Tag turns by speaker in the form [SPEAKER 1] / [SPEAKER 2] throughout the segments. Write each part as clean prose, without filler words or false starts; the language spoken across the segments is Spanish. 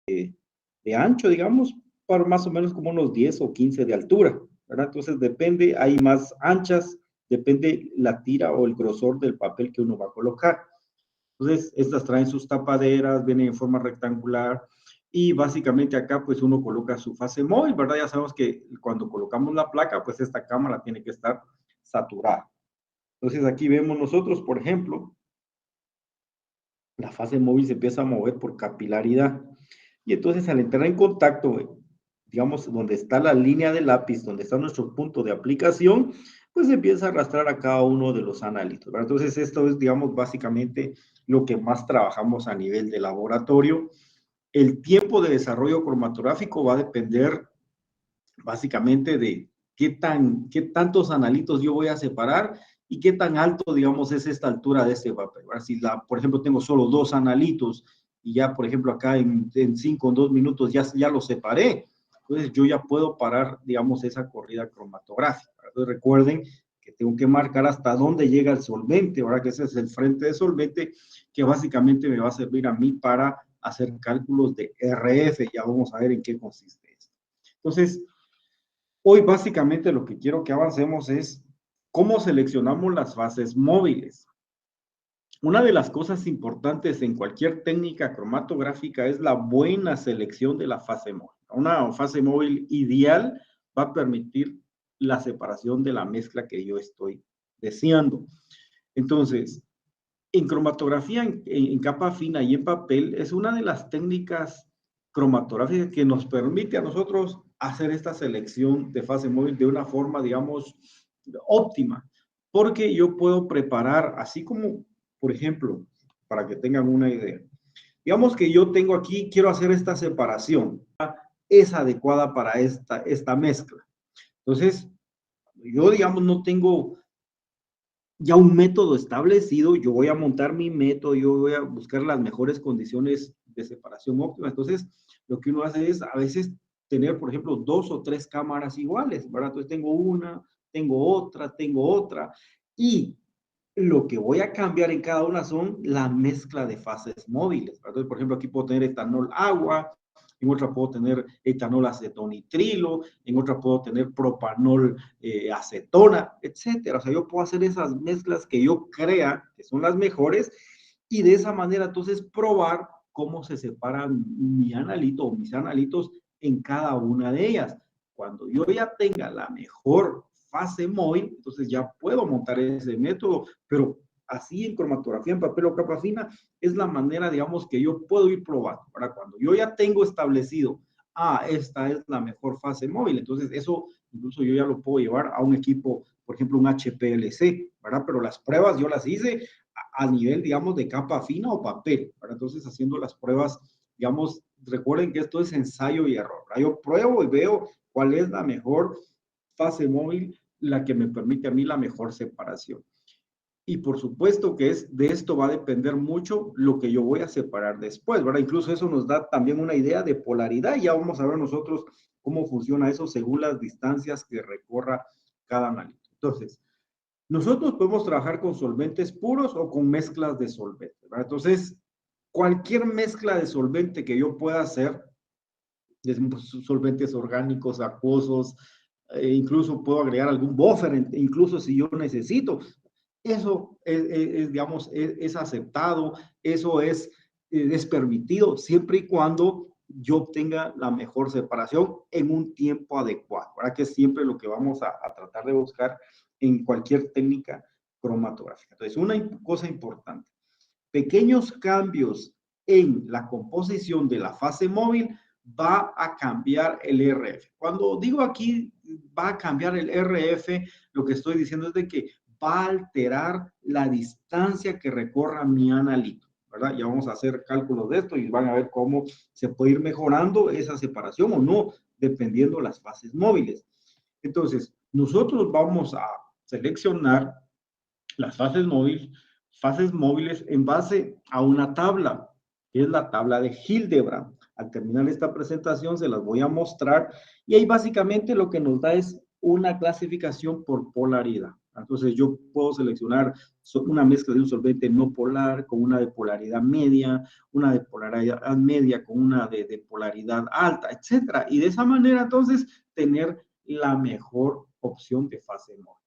[SPEAKER 1] de ancho, digamos, para más o menos como unos 10 o 15 de altura, ¿verdad? Entonces depende, hay más anchas, depende la tira o el grosor del papel que uno va a colocar. Entonces, estas traen sus tapaderas, vienen en forma rectangular y básicamente acá pues uno coloca su fase móvil, ¿verdad? Ya sabemos que cuando colocamos la placa, pues esta cámara tiene que estar saturada. Entonces aquí vemos nosotros, por ejemplo, la fase móvil se empieza a mover por capilaridad. Y entonces al entrar en contacto, digamos, donde está la línea del lápiz, donde está nuestro punto de aplicación, pues empieza a arrastrar a cada uno de los analitos, ¿verdad? Entonces esto es, digamos, básicamente lo que más trabajamos a nivel de laboratorio. El tiempo de desarrollo cromatográfico va a depender básicamente de qué tantos analitos yo voy a separar y qué tan alto, digamos, es esta altura de este papel. Si, por ejemplo, tengo solo 2 analitos y ya, por ejemplo, acá en 5 o 2 minutos ya lo separé, entonces yo ya puedo parar, digamos, esa corrida cromatográfica. Entonces recuerden que tengo que marcar hasta dónde llega el solvente, ahora que ese es el frente de solvente, que básicamente me va a servir a mí para hacer cálculos de RF. Ya vamos a ver en qué consiste esto. Entonces, hoy básicamente lo que quiero que avancemos es cómo seleccionamos las fases móviles. Una de las cosas importantes en cualquier técnica cromatográfica es la buena selección de la fase móvil. Una fase móvil ideal va a permitir la separación de la mezcla que yo estoy deseando. Entonces, en cromatografía en capa fina y en papel es una de las técnicas cromatográficas que nos permite a nosotros hacer esta selección de fase móvil de una forma, digamos, óptima, porque yo puedo preparar, así como, por ejemplo, para que tengan una idea, digamos que yo tengo aquí, quiero hacer esta separación, es adecuada para esta mezcla. Entonces, yo, digamos, no tengo ya un método establecido, yo voy a montar mi método, yo voy a buscar las mejores condiciones de separación óptima. Entonces, lo que uno hace es a veces tener, por ejemplo, 2 o 3 cámaras iguales, ¿verdad? Entonces tengo una, tengo otra, y lo que voy a cambiar en cada una son la mezcla de fases móviles. Entonces, por ejemplo, aquí puedo tener etanol agua, en otra puedo tener etanol acetonitrilo, en otra puedo tener propanol acetona, etcétera. O sea, yo puedo hacer esas mezclas que yo crea que son las mejores y de esa manera entonces probar cómo se separan mi analito o mis analitos en cada una de ellas. Cuando yo ya tenga la mejor fase móvil, entonces ya puedo montar ese método, pero así en cromatografía, en papel o capa fina, es la manera, digamos, que yo puedo ir probando. Para cuando yo ya tengo establecido, esta es la mejor fase móvil, entonces eso incluso yo ya lo puedo llevar a un equipo, por ejemplo, un HPLC, ¿verdad? Pero las pruebas yo las hice a nivel, digamos, de capa fina o papel, ¿verdad? Entonces haciendo las pruebas, digamos, recuerden que esto es ensayo y error, ¿verdad? Yo pruebo y veo cuál es la mejor fase móvil, la que me permite a mí la mejor separación. Y por supuesto que de esto va a depender mucho lo que yo voy a separar después, ¿verdad? Incluso eso nos da también una idea de polaridad y ya vamos a ver nosotros cómo funciona eso según las distancias que recorra cada analito. Entonces, nosotros podemos trabajar con solventes puros o con mezclas de solventes, ¿verdad? Entonces, cualquier mezcla de solvente que yo pueda hacer, desde solventes orgánicos, acuosos, incluso puedo agregar algún buffer, incluso si yo necesito. Eso digamos, es aceptado, eso es permitido, siempre y cuando yo obtenga la mejor separación en un tiempo adecuado, ¿verdad? Que es siempre lo que vamos a tratar de buscar en cualquier técnica cromatográfica. Entonces, una cosa importante, pequeños cambios en la composición de la fase móvil va a cambiar el RF. Cuando digo aquí va a cambiar el RF, lo que estoy diciendo es de que va a alterar la distancia que recorra mi analito, ¿verdad? Ya vamos a hacer cálculos de esto y van a ver cómo se puede ir mejorando esa separación o no, dependiendo las fases móviles. Entonces, nosotros vamos a seleccionar las fases móviles en base a una tabla, que es la tabla de Hildebrand. Al terminar esta presentación se las voy a mostrar y ahí básicamente lo que nos da es una clasificación por polaridad. Entonces yo puedo seleccionar una mezcla de un solvente no polar con una de polaridad media, una de polaridad media con una de polaridad alta, etcétera. Y de esa manera entonces tener la mejor opción de fase móvil.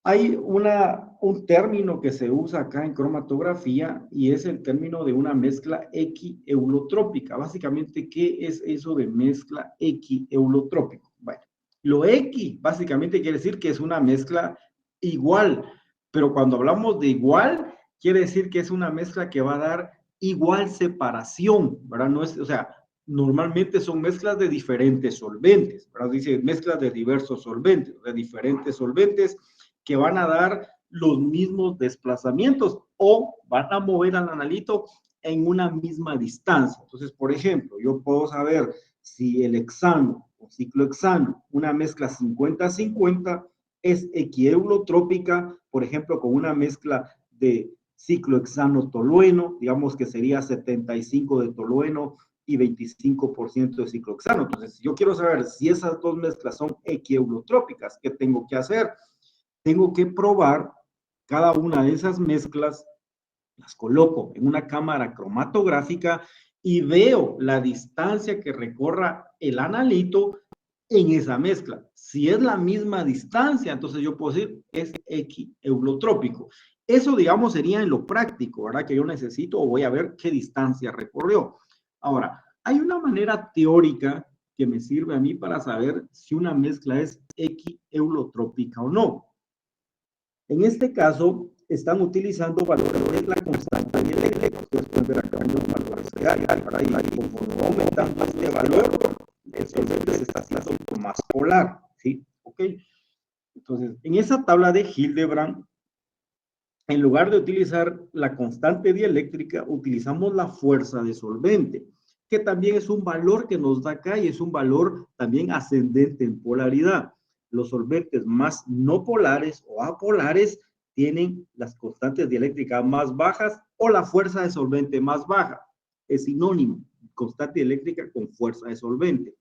[SPEAKER 1] Hay un término que se usa acá en cromatografía y es el término de una mezcla equineulotrópica. Básicamente, ¿qué es eso de mezcla equineulotrópica? Bueno, lo equi básicamente quiere decir que es una mezcla igual, pero cuando hablamos de igual, quiere decir que es una mezcla que va a dar igual separación, ¿verdad? No es, o sea, normalmente son mezclas de diferentes solventes, ¿verdad? Dice mezclas de diversos solventes, de diferentes solventes que van a dar los mismos desplazamientos o van a mover al analito en una misma distancia. Entonces, por ejemplo, yo puedo saber si el hexano o ciclohexano, una mezcla 50-50, es equineulotrópica, por ejemplo, con una mezcla de ciclohexano tolueno, digamos que sería 75 de tolueno y 25% de ciclohexano. Entonces, si yo quiero saber si esas dos mezclas son equineulotrópicas, ¿qué tengo que hacer? Tengo que probar cada una de esas mezclas, las coloco en una cámara cromatográfica y veo la distancia que recorra el analito en esa mezcla. Si es la misma distancia, entonces yo puedo decir es equineulotrópico. Eso, digamos, sería en lo práctico, ¿verdad? Que yo necesito o voy a ver qué distancia recorrió. Ahora, hay una manera teórica que me sirve a mí para saber si una mezcla es equineulotrópica o no. En este caso, están utilizando valores de la constante de Lech. Ustedes pueden ver acá los valores que hay. Y conforme va aumentando este valor, el solvente se está haciendo más polar. ¿Sí? ¿Ok? Entonces, en esa tabla de Hildebrand, en lugar de utilizar la constante dieléctrica, utilizamos la fuerza de solvente, que también es un valor que nos da acá y es un valor también ascendente en polaridad. Los solventes más no polares o apolares tienen las constantes dieléctricas más bajas o la fuerza de solvente más baja. Es sinónimo, constante dieléctrica con fuerza de solvente.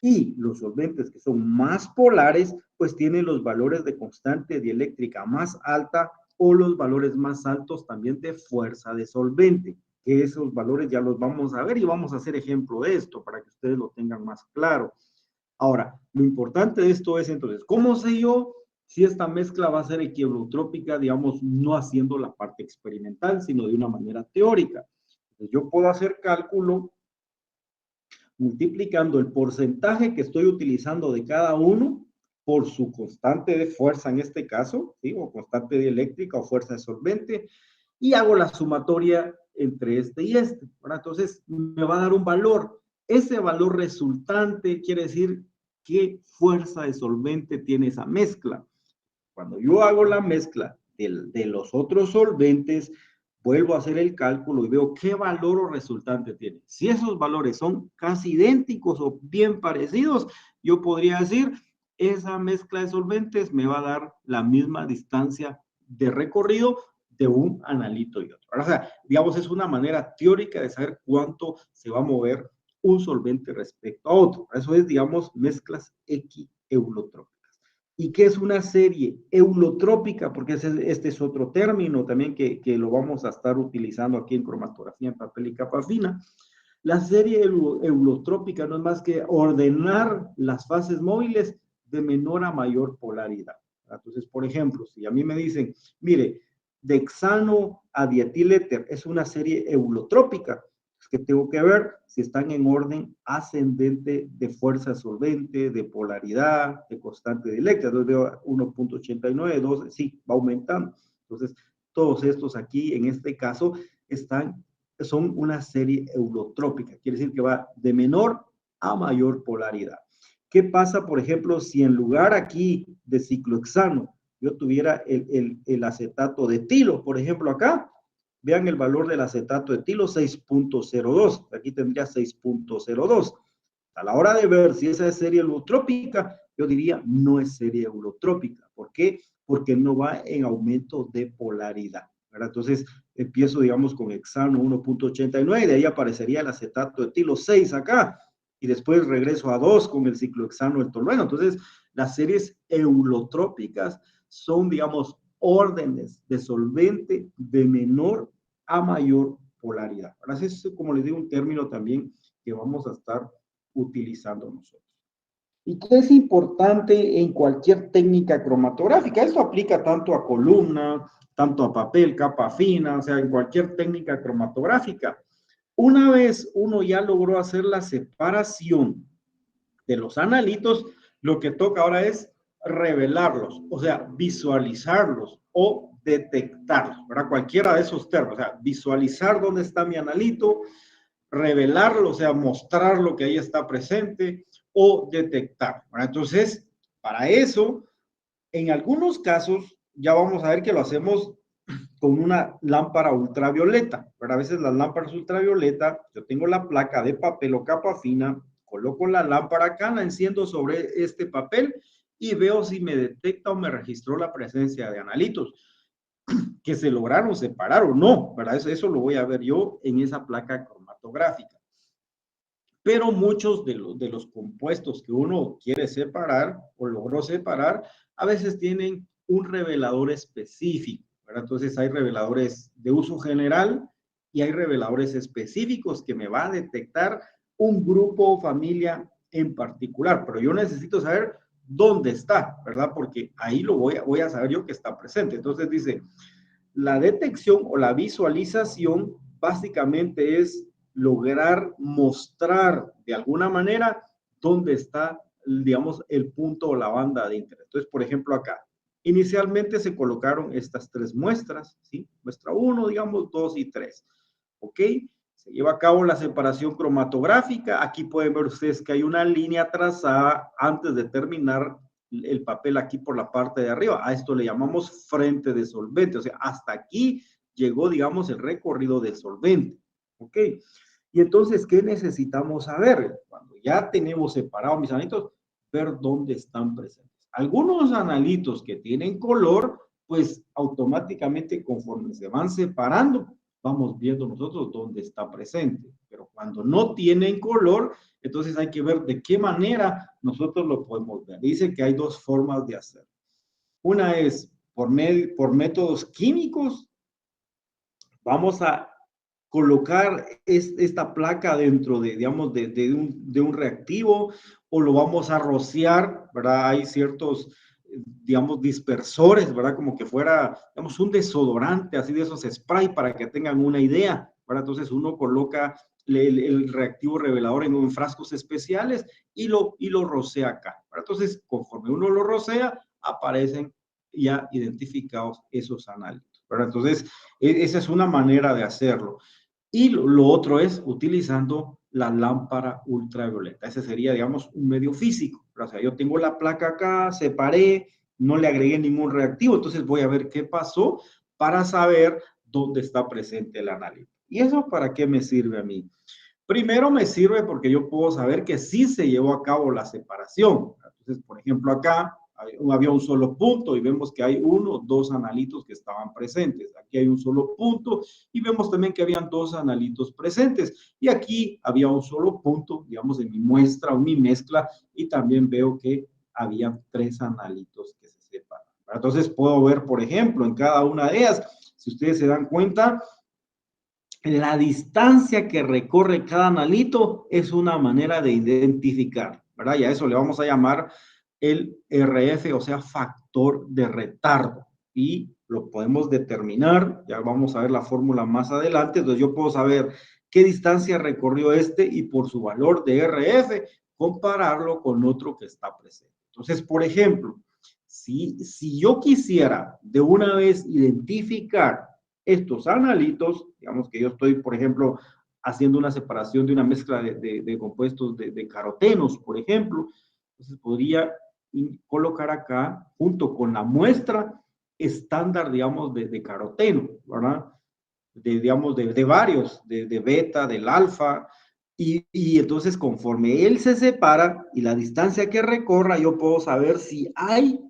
[SPEAKER 1] Y los solventes que son más polares, pues tienen los valores de constante dieléctrica más alta o los valores más altos también de fuerza de solvente, que esos valores ya los vamos a ver y vamos a hacer ejemplo de esto para que ustedes lo tengan más claro. Ahora, lo importante de esto es entonces, ¿cómo sé yo si esta mezcla va a ser equineulotrópica, digamos, no haciendo la parte experimental, sino de una manera teórica? Entonces, yo puedo hacer cálculo multiplicando el porcentaje que estoy utilizando de cada uno por su constante de fuerza en este caso, ¿sí? O constante dieléctrica o fuerza de solvente, y hago la sumatoria entre este y este, ¿verdad? Entonces me va a dar un valor. Ese valor resultante quiere decir qué fuerza de solvente tiene esa mezcla. Cuando yo hago la mezcla de los otros solventes, vuelvo a hacer el cálculo y veo qué valor o resultante tiene. Si esos valores son casi idénticos o bien parecidos, yo podría decir, esa mezcla de solventes me va a dar la misma distancia de recorrido de un analito y otro. O sea, digamos, es una manera teórica de saber cuánto se va a mover un solvente respecto a otro. Eso es, digamos, mezclas equineulotrópicas. ¿Y qué es una serie eulotrópica? Porque este es otro término también que lo vamos a estar utilizando aquí en cromatografía en papel y capa fina. La serie eulotrópica no es más que ordenar las fases móviles de menor a mayor polaridad. Entonces, por ejemplo, si a mí me dicen, mire, de hexano a dietiléter es una serie eulotrópica, es que tengo que ver si están en orden ascendente de fuerza solvente, de polaridad, de constante dieléctrica. Entonces veo 1.89, 2, sí, va aumentando. Entonces, todos estos aquí, en este caso, son una serie eulotrópica. Quiere decir que va de menor a mayor polaridad. ¿Qué pasa, por ejemplo, si en lugar aquí de ciclohexano yo tuviera el acetato de etilo, por ejemplo, acá? Vean el valor del acetato de etilo, 6.02. Aquí tendría 6.02. A la hora de ver si esa es serie eulotrópica, yo diría no es serie eulotrópica. ¿Por qué? Porque no va en aumento de polaridad, ¿verdad? Entonces, empiezo, digamos, con hexano 1.89, de ahí aparecería el acetato de etilo 6 acá, y después regreso a 2 con el ciclohexano del tolueno. Entonces, las series eulotrópicas son, digamos, órdenes de solvente de menor a mayor polaridad. Ahora, es, como les digo, un término también que vamos a estar utilizando nosotros. ¿Y qué es importante en cualquier técnica cromatográfica? Esto aplica tanto a columna, tanto a papel, capa fina, o sea, en cualquier técnica cromatográfica. Una vez uno ya logró hacer la separación de los analitos, lo que toca ahora es revelarlos, o sea, visualizarlos o detectarlos, ¿verdad? Cualquiera de esos términos, o sea, visualizar dónde está mi analito, revelarlo, o sea, mostrar lo que ahí está presente o detectar, ¿verdad? Entonces, para eso, en algunos casos, ya vamos a ver que lo hacemos con una lámpara ultravioleta, pero a veces las lámparas ultravioleta, yo tengo la placa de papel o capa fina, coloco la lámpara acá, la enciendo sobre este papel y veo si me detecta o me registró la presencia de analitos que se lograron separar o no, ¿verdad? Eso lo voy a ver yo en esa placa cromatográfica. Pero muchos de los compuestos que uno quiere separar o logró separar, a veces tienen un revelador específico, ¿verdad? Entonces hay reveladores de uso general y hay reveladores específicos que me va a detectar un grupo o familia en particular, pero yo necesito saber dónde está, ¿verdad? Porque ahí lo voy a saber yo que está presente. Entonces dice, la detección o la visualización básicamente es lograr mostrar de alguna manera dónde está, digamos, el punto o la banda de interés. Entonces, por ejemplo, acá, inicialmente se colocaron estas tres muestras, ¿sí? Muestra 1, digamos, 2 y 3, ¿ok? Se lleva a cabo la separación cromatográfica. Aquí pueden ver ustedes que hay una línea trazada antes de terminar el papel aquí por la parte de arriba. A esto le llamamos frente de solvente. O sea, hasta aquí llegó, digamos, el recorrido del solvente. ¿Ok? Y entonces, ¿qué necesitamos saber? Cuando ya tenemos separados mis analitos, ver dónde están presentes. Algunos analitos que tienen color, pues automáticamente conforme se van separando, vamos viendo nosotros dónde está presente. Pero cuando no tienen color, entonces hay que ver de qué manera nosotros lo podemos ver. Dice que hay dos formas de hacerlo. Una es por métodos químicos. Vamos a colocar esta placa dentro de, digamos, de un reactivo o lo vamos a rociar, ¿verdad? Hay ciertos, digamos, dispersores, ¿verdad? Como que fuera, digamos, un desodorante, así de esos spray para que tengan una idea, ¿verdad? Entonces uno coloca el reactivo revelador en frascos especiales y lo rocea acá, ¿verdad? Entonces, conforme uno lo rocea, aparecen ya identificados esos análitos, ¿verdad? Entonces, esa es una manera de hacerlo. Y lo otro es utilizando la lámpara ultravioleta. Ese sería, digamos, un medio físico. O sea, yo tengo la placa acá, separé, no le agregué ningún reactivo, entonces voy a ver qué pasó para saber dónde está presente el analito. ¿Y eso para qué me sirve a mí? Primero me sirve porque yo puedo saber que sí se llevó a cabo la separación. Entonces, por ejemplo, acá había un solo punto y vemos que hay uno o dos analitos que estaban presentes. Aquí hay un solo punto y vemos también que habían dos analitos presentes. Y aquí había un solo punto, digamos, en mi muestra o mi mezcla, y también veo que había tres analitos que se separan. Entonces puedo ver, por ejemplo, en cada una de ellas, si ustedes se dan cuenta, la distancia que recorre cada analito es una manera de identificar, ¿verdad? Y a eso le vamos a llamar el RF, o sea, factor de retardo. Y lo podemos determinar, ya vamos a ver la fórmula más adelante, entonces yo puedo saber qué distancia recorrió este y por su valor de RF, compararlo con otro que está presente. Entonces, por ejemplo, si yo quisiera de una vez identificar estos analitos, digamos que yo estoy, por ejemplo, haciendo una separación de una mezcla de compuestos de carotenos, por ejemplo, entonces podría colocar acá, junto con la muestra estándar, digamos, de caroteno, ¿verdad? Digamos, de varios, de beta, del alfa, y entonces conforme él se separa y la distancia que recorra, yo puedo saber si hay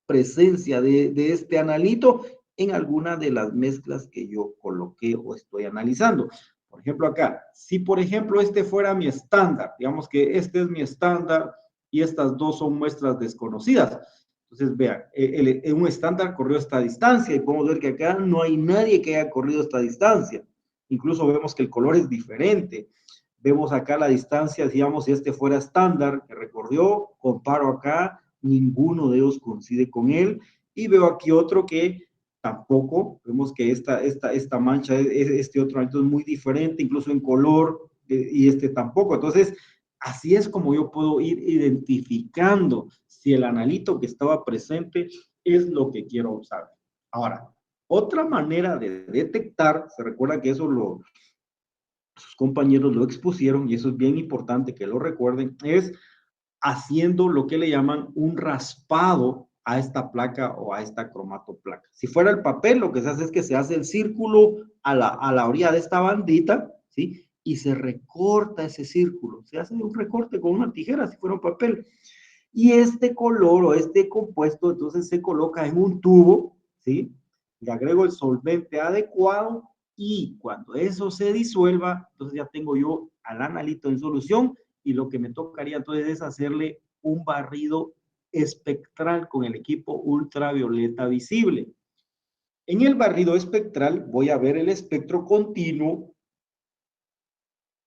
[SPEAKER 1] presencia de este analito en alguna de las mezclas que yo coloqué o estoy analizando. Por ejemplo, acá, si por ejemplo este fuera mi estándar, digamos que este es mi estándar y estas dos son muestras desconocidas, Entonces, vean, un estándar corrió esta distancia y podemos ver que acá no hay nadie que haya corrido esta distancia. Incluso vemos que el color es diferente. Vemos acá la distancia, digamos, si este fuera estándar que recorrió, comparo acá, ninguno de ellos coincide con él. Y veo aquí otro que tampoco, vemos que esta mancha, este otro es muy diferente, incluso en color, y este tampoco. Entonces, así es como yo puedo ir identificando si el analito que estaba presente es lo que quiero observar. Ahora, otra manera de detectar, se recuerda que eso sus compañeros lo expusieron, y eso es bien importante que lo recuerden, es haciendo lo que le llaman un raspado a esta placa o a esta cromatoplaca. Si fuera el papel, lo que se hace es que se hace el círculo a la orilla de esta bandita, ¿sí? Y se recorta ese círculo. Se hace un recorte con una tijera, si fuera un papel. Y este color o este compuesto, entonces se coloca en un tubo, ¿sí? Le agrego el solvente adecuado y cuando eso se disuelva, entonces ya tengo yo al analito en solución y lo que me tocaría entonces es hacerle un barrido espectral con el equipo ultravioleta visible. En el barrido espectral voy a ver el espectro continuo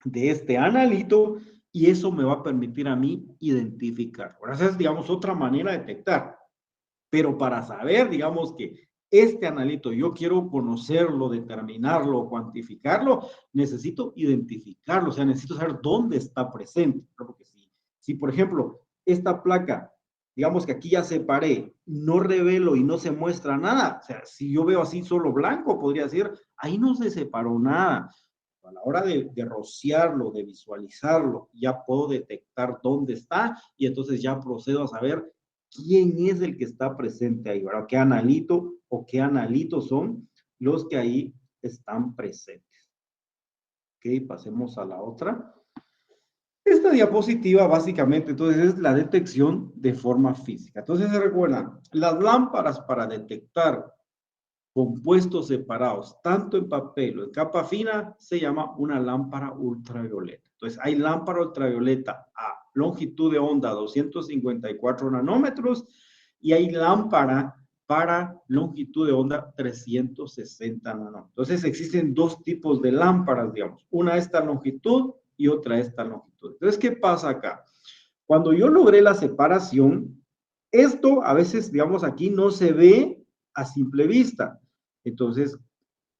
[SPEAKER 1] de este analito y eso me va a permitir a mí identificar. Ahora esa es, digamos, otra manera de detectar. Pero para saber, digamos, que este analito yo quiero conocerlo, determinarlo, cuantificarlo, necesito identificarlo, o sea, necesito saber dónde está presente. Porque si por ejemplo, esta placa, digamos que aquí ya separé, no revelo y no se muestra nada, o sea, si yo veo así solo blanco, podría decir, ahí no se separó nada. A la hora de rociarlo, de visualizarlo, ya puedo detectar dónde está y entonces ya procedo a saber quién es el que está presente ahí, ¿verdad? ¿Qué analito o qué analitos son los que ahí están presentes? Ok, pasemos a la otra. Esta diapositiva básicamente entonces es la detección de forma física. Entonces se recuerdan, las lámparas para detectar compuestos separados, tanto en papel o en capa fina, se llama una lámpara ultravioleta. Entonces, hay lámpara ultravioleta a longitud de onda 254 nanómetros y hay lámpara para longitud de onda 360 nanómetros. Entonces, existen dos tipos de lámparas, digamos. Una esta longitud y otra esta longitud. Entonces, ¿qué pasa acá? Cuando yo logré la separación, esto a veces, digamos, aquí no se ve a simple vista. Entonces,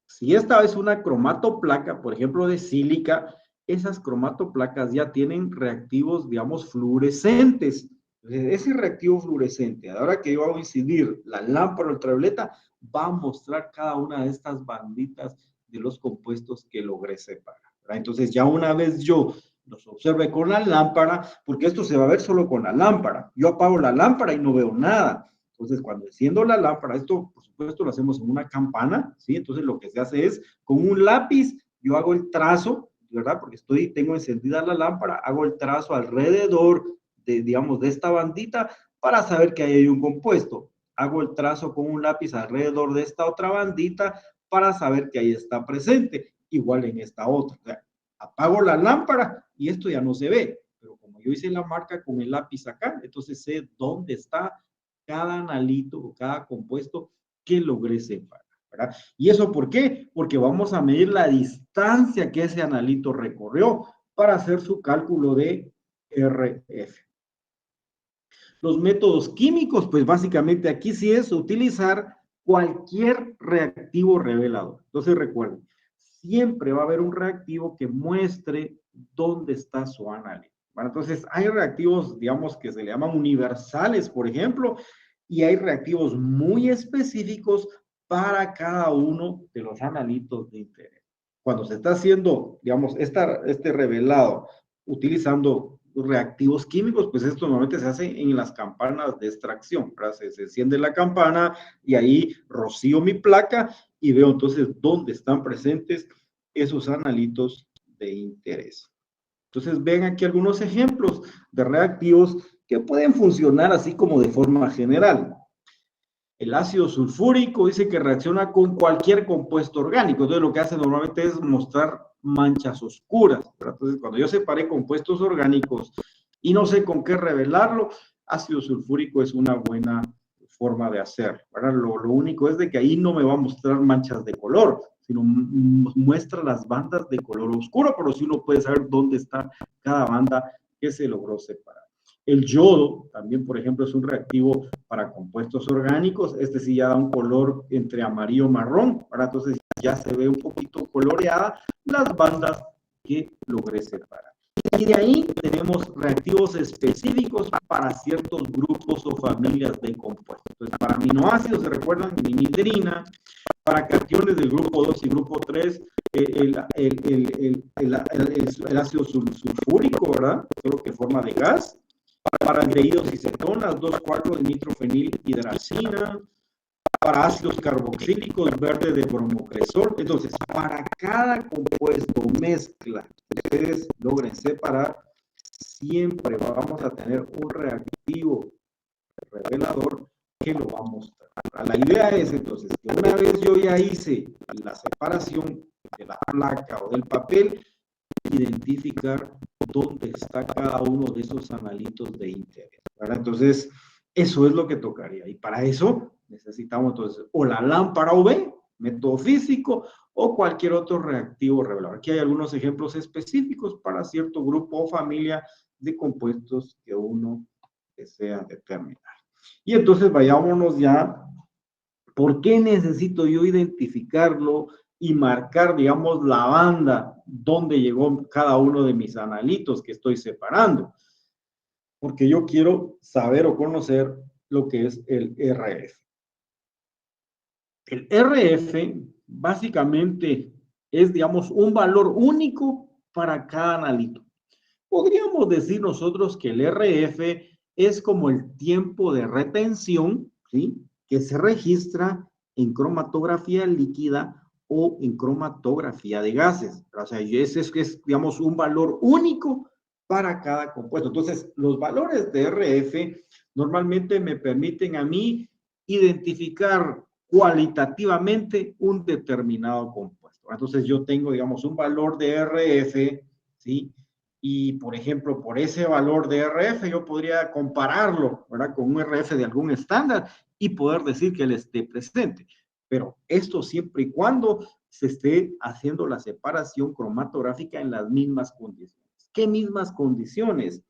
[SPEAKER 1] si esta es una cromatoplaca, por ejemplo, de sílica, esas cromatoplacas ya tienen reactivos, digamos, fluorescentes. Entonces, ese reactivo fluorescente, a la hora que yo hago incidir la lámpara ultravioleta, va a mostrar cada una de estas banditas de los compuestos que logré separar, ¿verdad? Entonces, ya una vez yo los observe con la lámpara, porque esto se va a ver solo con la lámpara. Yo apago la lámpara y no veo nada. Entonces, cuando enciendo la lámpara, esto por supuesto lo hacemos en una campana, ¿sí? Entonces, lo que se hace es, con un lápiz, yo hago el trazo, ¿verdad? Porque tengo encendida la lámpara, hago el trazo alrededor de, digamos, de esta bandita para saber que ahí hay un compuesto. Hago el trazo con un lápiz alrededor de esta otra bandita para saber que ahí está presente, igual en esta otra. O sea, apago la lámpara y esto ya no se ve, pero como yo hice la marca con el lápiz acá, entonces sé dónde está cada analito o cada compuesto que logré separar, ¿verdad? ¿Y eso por qué? Porque vamos a medir la distancia que ese analito recorrió para hacer su cálculo de RF. Los métodos químicos, pues básicamente aquí sí es utilizar cualquier reactivo revelador. Entonces recuerden, siempre va a haber un reactivo que muestre dónde está su analito. Bueno, entonces hay reactivos, digamos, que se le llaman universales, por ejemplo, y hay reactivos muy específicos para cada uno de los analitos de interés. Cuando se está haciendo, digamos, este revelado utilizando reactivos químicos, pues esto normalmente se hace en las campanas de extracción, ¿verdad? Se enciende la campana y ahí rocío mi placa y veo entonces dónde están presentes esos analitos de interés. Entonces, ven aquí algunos ejemplos de reactivos que pueden funcionar así como de forma general. El ácido sulfúrico dice que reacciona con cualquier compuesto orgánico. Entonces, lo que hace normalmente es mostrar manchas oscuras, ¿verdad? Entonces, cuando yo separé compuestos orgánicos y no sé con qué revelarlo, ácido sulfúrico es una buena forma de hacer, ¿verdad? Lo único es de que ahí no me va a mostrar manchas de color, sino muestra las bandas de color oscuro, pero sí uno puede saber dónde está cada banda que se logró separar. El yodo también, por ejemplo, es un reactivo para compuestos orgánicos. Este sí ya da un color entre amarillo y marrón, ¿verdad? Entonces ya se ve un poquito coloreada las bandas que logré separar. Y de ahí tenemos reactivos específicos para ciertos grupos o familias de compuestos. Entonces, para aminoácidos, ¿se recuerdan? Minidrina. Para cationes del grupo 2 y grupo 3, el ácido sulfúrico, ¿verdad? Todo que forma de gas. Para aldehídos y cetonas, 2,4 de nitrofenilhidracina. Para ácidos carboxílicos, verde de bromocresol. Entonces, para cada compuesto mezcla que ustedes logren separar, siempre vamos a tener un reactivo revelador que lo va a mostrar. La idea es entonces que una vez yo ya hice la separación de la placa o del papel, identificar dónde está cada uno de esos analitos de interés, ¿verdad? Entonces, eso es lo que tocaría. Y para eso necesitamos entonces o la lámpara UV, método físico, o cualquier otro reactivo revelador. Aquí hay algunos ejemplos específicos para cierto grupo o familia de compuestos que uno desea determinar. Y entonces vayámonos ya, ¿por qué necesito yo identificarlo y marcar, digamos, la banda donde llegó cada uno de mis analitos que estoy separando? Porque yo quiero saber o conocer lo que es el RF. El RF básicamente es, digamos, un valor único para cada analito. Podríamos decir nosotros que el RF es como el tiempo de retención, ¿sí?, que se registra en cromatografía líquida o en cromatografía de gases. O sea, ese es, digamos, un valor único para cada compuesto. Entonces, los valores de RF normalmente me permiten a mí identificar cualitativamente un determinado compuesto. Entonces, yo tengo, digamos, un valor de RF, ¿sí?, y, por ejemplo, por ese valor de RF, yo podría compararlo, ¿verdad?, con un RF de algún estándar y poder decir que él esté presente. Pero esto siempre y cuando se esté haciendo la separación cromatográfica en las mismas condiciones. ¿Qué mismas condiciones?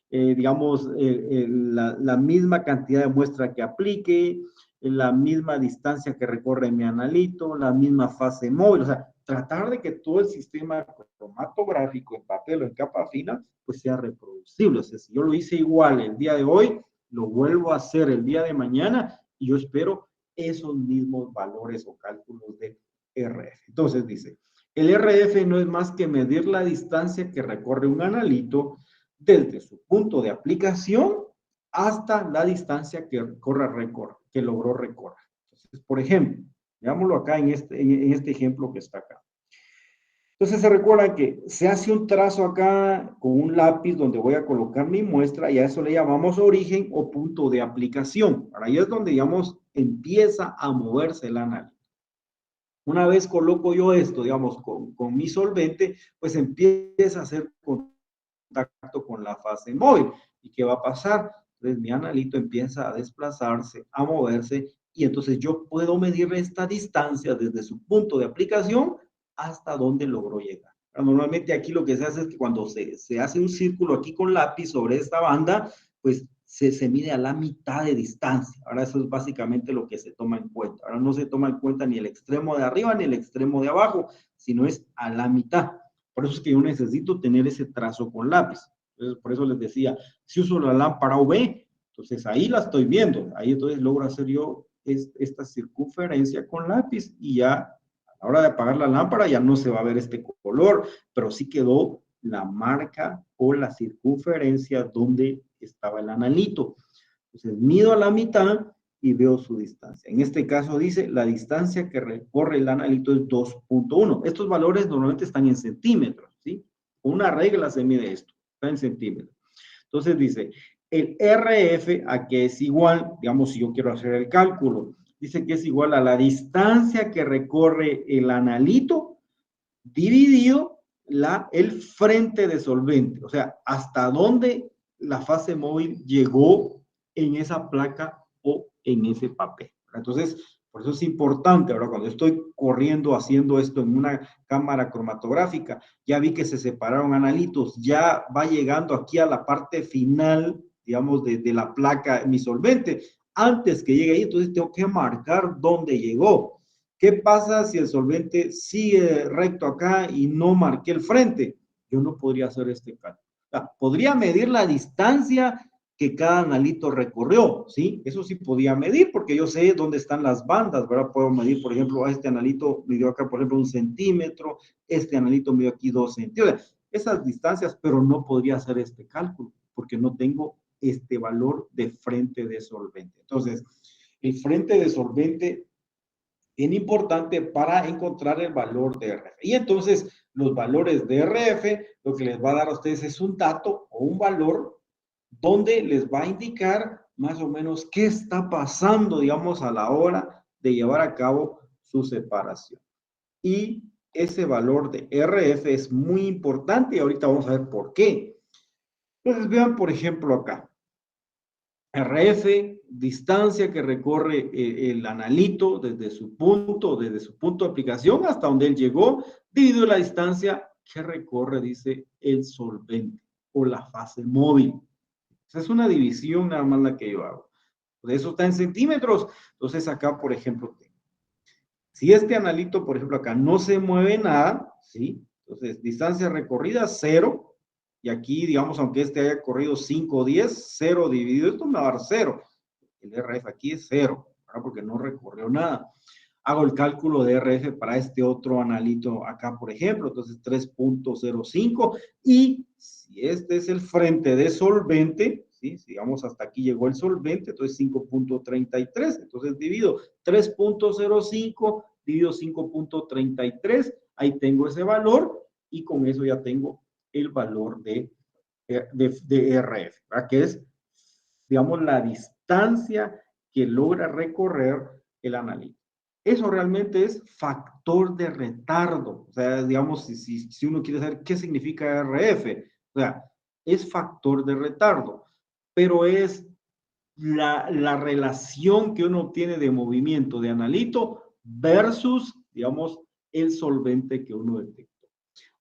[SPEAKER 1] Digamos, la misma cantidad de muestra que aplique, la misma distancia que recorre mi analito, la misma fase móvil, o sea, tratar de que todo el sistema cromatográfico en papel o en capa fina, pues sea reproducible. O sea, si yo lo hice igual el día de hoy, lo vuelvo a hacer el día de mañana y yo espero esos mismos valores o cálculos de RF. Entonces dice, el RF no es más que medir la distancia que recorre un analito desde su punto de aplicación hasta la distancia que logró recorrer. Entonces, por ejemplo, veámoslo acá en este ejemplo que está acá. Entonces se recuerda que se hace un trazo acá con un lápiz donde voy a colocar mi muestra y a eso le llamamos origen o punto de aplicación. Ahí es donde, digamos, empieza a moverse el análisis. Una vez coloco yo esto, digamos, con mi solvente, pues empieza a hacer contacto con la fase móvil. ¿Y qué va a pasar? Entonces mi analito empieza a desplazarse, a moverse, y entonces yo puedo medir esta distancia desde su punto de aplicación hasta donde logró llegar. Normalmente aquí lo que se hace es que cuando se hace un círculo aquí con lápiz sobre esta banda, pues se mide a la mitad de distancia. Ahora eso es básicamente lo que se toma en cuenta. Ahora no se toma en cuenta ni el extremo de arriba ni el extremo de abajo, sino es a la mitad. Por eso es que yo necesito tener ese trazo con lápiz. Entonces, por eso les decía, si uso la lámpara UV, entonces ahí la estoy viendo. Ahí entonces logro hacer yo esta circunferencia con lápiz y ya a la hora de apagar la lámpara ya no se va a ver este color, pero sí quedó la marca o la circunferencia donde estaba el analito. Entonces mido a la mitad y veo su distancia. En este caso dice, la distancia que recorre el analito es 2.1. Estos valores normalmente están en centímetros, ¿sí? Una regla se mide esto, está en centímetros. Entonces dice, el RF a que es igual, digamos, si yo quiero hacer el cálculo, dice que es igual a la distancia que recorre el analito dividido el frente de solvente, o sea, hasta dónde la fase móvil llegó en esa placa o en ese papel. Entonces, por eso es importante, ahora cuando estoy corriendo haciendo esto en una cámara cromatográfica, ya vi que se separaron analitos, ya va llegando aquí a la parte final, digamos, de la placa, mi solvente, antes que llegue ahí, entonces tengo que marcar dónde llegó. ¿Qué pasa si el solvente sigue recto acá y no marqué el frente? Yo no podría hacer este cálculo. O sea, podría medir la distancia que cada analito recorrió, ¿sí? Eso sí podía medir porque yo sé dónde están las bandas, ¿verdad? Puedo medir, por ejemplo, a este analito midió acá, por ejemplo, 1 centímetro, este analito midió aquí 2 centímetros. Esas distancias, pero no podría hacer este cálculo porque no tengo este valor de frente de solvente. Entonces, el frente de solvente bien importante para encontrar el valor de RF. Y entonces, los valores de RF, lo que les va a dar a ustedes es un dato o un valor donde les va a indicar más o menos qué está pasando, digamos, a la hora de llevar a cabo su separación. Y ese valor de RF es muy importante y ahorita vamos a ver por qué. Entonces, vean, por ejemplo, acá. RF, distancia que recorre el analito desde su punto de aplicación hasta donde él llegó, dividido la distancia que recorre, dice, el solvente o la fase móvil. Esa es una división nada más la que yo hago. Pues eso está en centímetros. Entonces acá, por ejemplo, si este analito, por ejemplo, acá no se mueve nada, ¿sí? Entonces, distancia recorrida, 0. Y aquí, digamos, aunque este haya corrido 5 o 10, 0 dividido, esto me va a dar 0. El RF aquí es 0, ¿verdad? Porque no recorrió nada. Hago el cálculo de RF para este otro analito acá, por ejemplo, entonces 3.05. Y si este es el frente de solvente, ¿sí? Si digamos hasta aquí llegó el solvente, entonces 5.33. Entonces divido 3.05 divido 5.33. Ahí tengo ese valor y con eso ya tengo el valor de RF, ¿verdad? Que es, digamos, la distancia que logra recorrer el analito. Eso realmente es factor de retardo. O sea, digamos, si uno quiere saber qué significa RF, o sea, es factor de retardo, pero es la relación que uno tiene de movimiento de analito versus, digamos, el solvente que uno detecta.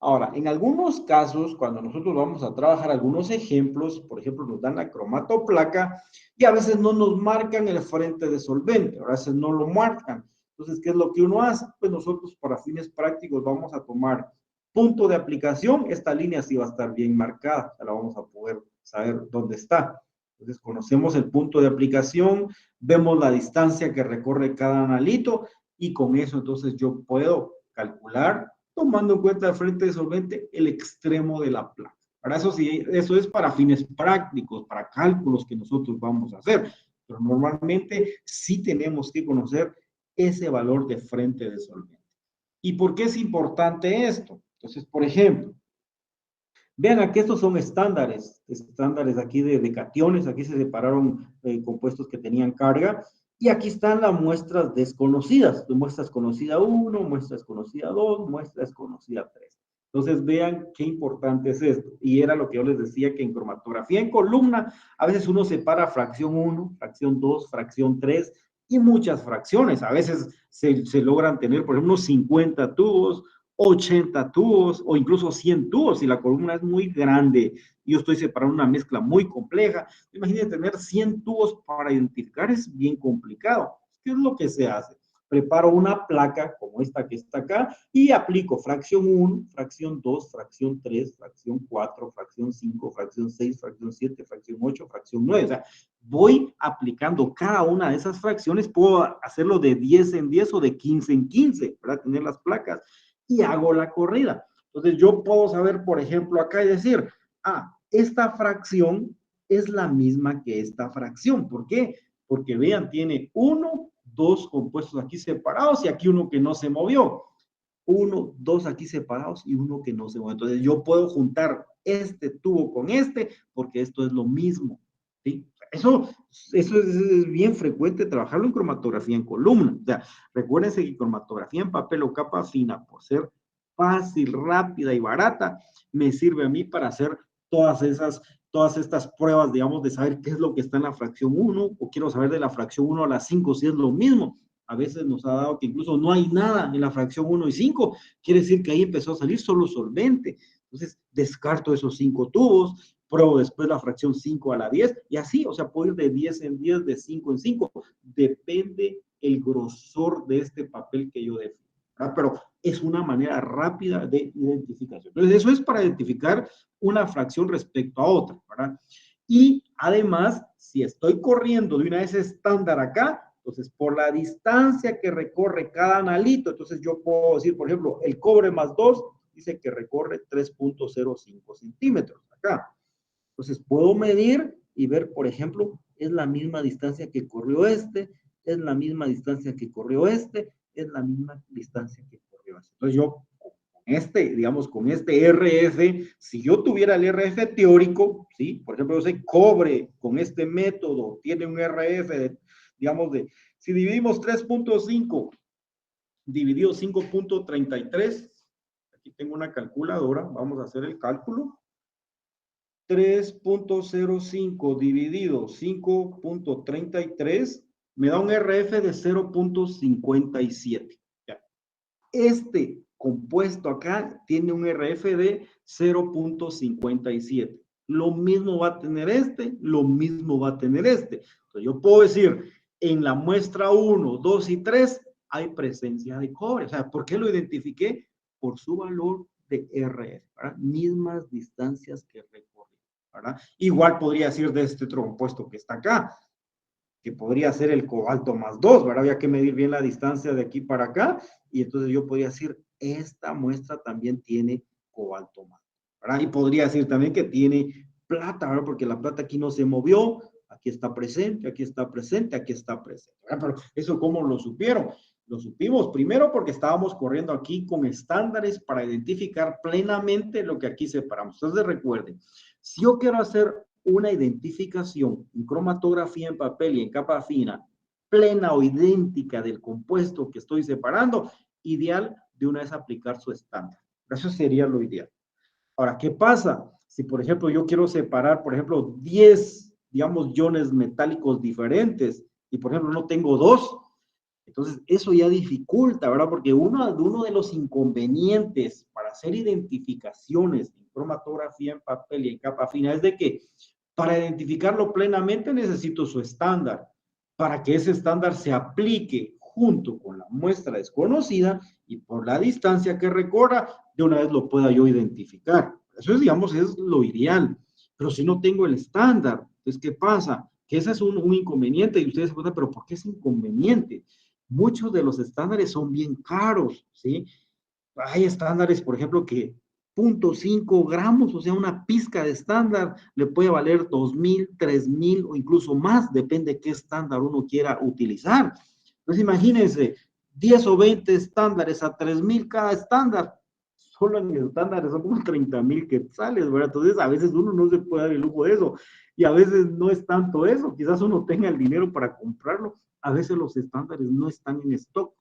[SPEAKER 1] Ahora, en algunos casos, cuando nosotros vamos a trabajar algunos ejemplos, por ejemplo, nos dan la cromatoplaca y a veces no nos marcan el frente de solvente, a veces no lo marcan. Entonces, ¿qué es lo que uno hace? Pues nosotros para fines prácticos vamos a tomar punto de aplicación, esta línea sí va a estar bien marcada, ya la vamos a poder saber dónde está. Entonces, conocemos el punto de aplicación, vemos la distancia que recorre cada analito y con eso entonces yo puedo calcular tomando en cuenta el frente de solvente el extremo de la placa. Para eso sí, eso es para fines prácticos, para cálculos que nosotros vamos a hacer, pero normalmente sí tenemos que conocer ese valor de frente de solvente. ¿Y por qué es importante esto? Entonces, por ejemplo, vean aquí estos son estándares aquí de cationes, aquí se separaron compuestos que tenían carga, y aquí están las muestras desconocidas, muestra desconocida 1, muestra desconocida 2, muestra desconocida 3. Entonces vean qué importante es esto, y era lo que yo les decía que en cromatografía en columna, a veces uno separa fracción 1, fracción 2, fracción 3, y muchas fracciones, a veces se logran tener, por ejemplo, 50 tubos, 80 tubos o incluso 100 tubos si la columna es muy grande. Yo estoy separando una mezcla muy compleja. Imagínense tener 100 tubos para identificar, es bien complicado. ¿Qué es lo que se hace? Preparo una placa como esta que está acá y aplico fracción 1, fracción 2, fracción 3, fracción 4, fracción 5, fracción 6, fracción 7, fracción 8, fracción 9. O sea, voy aplicando cada una de esas fracciones. Puedo hacerlo de 10 en 10 o de 15 en 15 para tener las placas y hago la corrida. Entonces yo puedo saber, por ejemplo, acá y decir, esta fracción es la misma que esta fracción. ¿Por qué? Porque vean, tiene 1, 2 compuestos aquí separados y aquí uno que no se movió. 1, 2 aquí separados y uno que no se movió. Entonces yo puedo juntar este tubo con este porque esto es lo mismo. ¿Sí? Eso es bien frecuente trabajarlo en cromatografía en columna. O sea, recuérdense que cromatografía en papel o capa fina, por ser fácil, rápida y barata, me sirve a mí para hacer todas estas pruebas, digamos, de saber qué es lo que está en la fracción 1, o quiero saber de la fracción 1 a la 5 si es lo mismo. A veces nos ha dado que incluso no hay nada en la fracción 1 y 5, quiere decir que ahí empezó a salir solo solvente. Entonces, descarto esos 5 tubos, pruebo después la fracción 5 a la 10, y así, o sea, puedo ir de 10 en 10, de 5 en 5, depende el grosor de este papel que yo defino, ¿verdad? Pero es una manera rápida de identificación. Entonces, eso es para identificar una fracción respecto a otra, ¿verdad? Y además, si estoy corriendo de una vez estándar acá, entonces por la distancia que recorre cada analito, entonces yo puedo decir, por ejemplo, el cobre más 2 dice que recorre 3.05 centímetros acá. Entonces puedo medir y ver, por ejemplo, es la misma distancia que corrió este, es la misma distancia que corrió este, es la misma distancia que corrió este. Entonces yo digamos, con este RF, si yo tuviera el RF teórico, ¿sí? Por ejemplo, yo sé cobre con este método tiene un RF, digamos, si dividimos 3.5 dividido 5.33, aquí tengo una calculadora, vamos a hacer el cálculo. 3.05 dividido 5.33 me da un RF de 0.57. Este compuesto acá tiene un RF de 0.57. Lo mismo va a tener este, lo mismo va a tener este. Entonces yo puedo decir, en la muestra 1, 2 y 3 hay presencia de cobre. O sea, ¿por qué lo identifiqué? Por su valor de RF, ¿verdad? Mismas distancias que recorre, ¿verdad? Igual podría decir de este otro compuesto que está acá, que podría ser el cobalto más 2, ¿verdad? Había que medir bien la distancia de aquí para acá, y entonces yo podría decir, esta muestra también tiene cobalto más, ¿verdad? Y podría decir también que tiene plata, ¿verdad? Porque la plata aquí no se movió, aquí está presente, aquí está presente, aquí está presente, ¿verdad? Pero eso, ¿cómo lo supieron? Lo supimos primero porque estábamos corriendo aquí con estándares para identificar plenamente lo que aquí separamos. Entonces recuerden, si yo quiero hacer una identificación en cromatografía en papel y en capa fina plena o idéntica del compuesto que estoy separando, ideal de una vez aplicar su estándar. Eso sería lo ideal. Ahora, ¿qué pasa? Si, por ejemplo, yo quiero separar, por ejemplo, 10, digamos, iones metálicos diferentes y, por ejemplo, no tengo 2, entonces eso ya dificulta, ¿verdad? Porque uno de los inconvenientes para hacer identificaciones en cromatografía en papel y en capa fina es de que para identificarlo plenamente necesito su estándar, para que ese estándar se aplique junto con la muestra desconocida y por la distancia que recorra, de una vez lo pueda yo identificar. Eso es, digamos, es lo ideal. Pero si no tengo el estándar, entonces, ¿qué pasa? Que ese es un inconveniente y ustedes se preguntan, pero ¿por qué es inconveniente? Muchos de los estándares son bien caros, ¿sí? Hay estándares, por ejemplo, que 0.5 gramos, o sea, una pizca de estándar le puede valer 2,000, 3,000 o incluso más, depende de qué estándar uno quiera utilizar. Entonces, imagínense, 10 o 20 estándares a 3,000 cada estándar. Solo en estándares son como 30,000 quetzales, ¿verdad? Entonces, a veces uno no se puede dar el lujo de eso. Y a veces no es tanto eso. Quizás uno tenga el dinero para comprarlo. A veces los estándares no están en stock.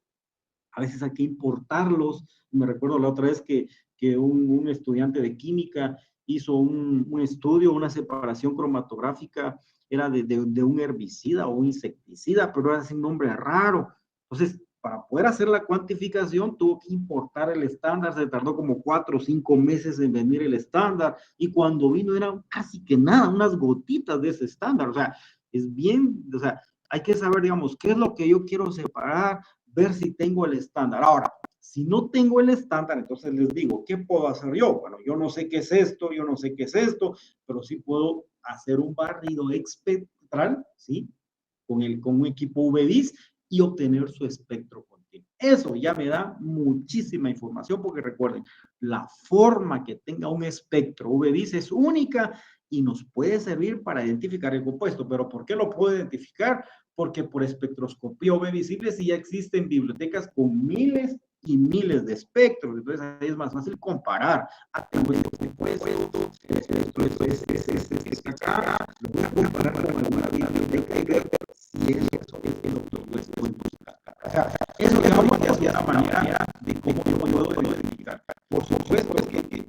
[SPEAKER 1] A veces hay que importarlos. Me recuerdo la otra vez que un estudiante de química hizo un estudio, una separación cromatográfica, era de un herbicida o un insecticida, pero era sin nombre raro. Entonces, para poder hacer la cuantificación, tuvo que importar el estándar, se tardó como 4 o 5 meses en venir el estándar, y cuando vino era casi que nada, unas gotitas de ese estándar. O sea, es bien, o sea, hay que saber, digamos, qué es lo que yo quiero separar, ver si tengo el estándar. Ahora, si no tengo el estándar, entonces les digo, ¿qué puedo hacer yo? Bueno, yo no sé qué es esto, yo no sé qué es esto, pero sí puedo hacer un barrido espectral, ¿sí? Con un equipo UV-Vis y obtener su espectro continuo. Eso ya me da muchísima información porque recuerden, la forma que tenga un espectro UV-Vis es única y nos puede servir para identificar el compuesto. ¿Pero por qué lo puedo identificar? Porque por espectroscopía UV visible sí ya existen bibliotecas con miles y miles de espectros. Entonces ahí es más fácil comparar. Tengo este compuesto, acá, lo voy a comparar con alguna biblioteca y ver si es lo que puedes buscar. O sea, eso digamos que es una manera de cómo yo puedo identificar. Por supuesto que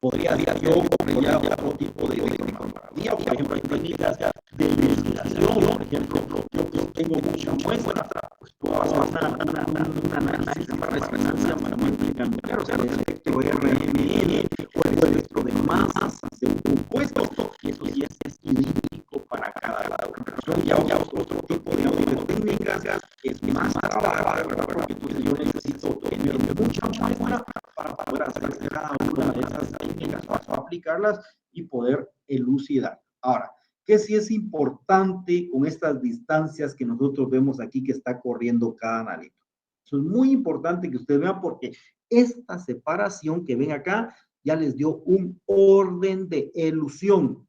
[SPEAKER 1] podría yo ya otro tipo de información. Por ejemplo, hay técnicas de elucidación, por ejemplo, yo tengo mucha muestra, pues puedo hacer un análisis de resonancia magnética nuclear, o sea, el espectro RMN o el espectro de masas de un compuesto, y eso sí es idéntico para cada lado. Ya otro tipo de técnicas es más trabajo, porque entonces yo necesito tener mucha muestra para poder hacer cada una de esas técnicas, para aplicarlas y poder elucidar. Ahora, ¿qué sí es importante con estas distancias que nosotros vemos aquí que está corriendo cada analito? Eso es muy importante que ustedes vean porque esta separación que ven acá ya les dio un orden de elusión.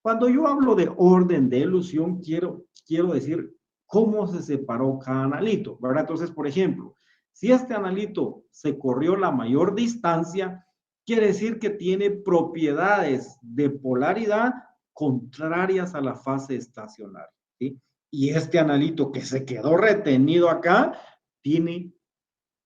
[SPEAKER 1] Cuando yo hablo de orden de elusión, quiero decir cómo se separó cada analito, ¿verdad? Entonces, por ejemplo, si este analito se corrió la mayor distancia, quiere decir que tiene propiedades de polaridad contrarias a la fase estacionaria, ¿sí? Y este analito que se quedó retenido acá tiene,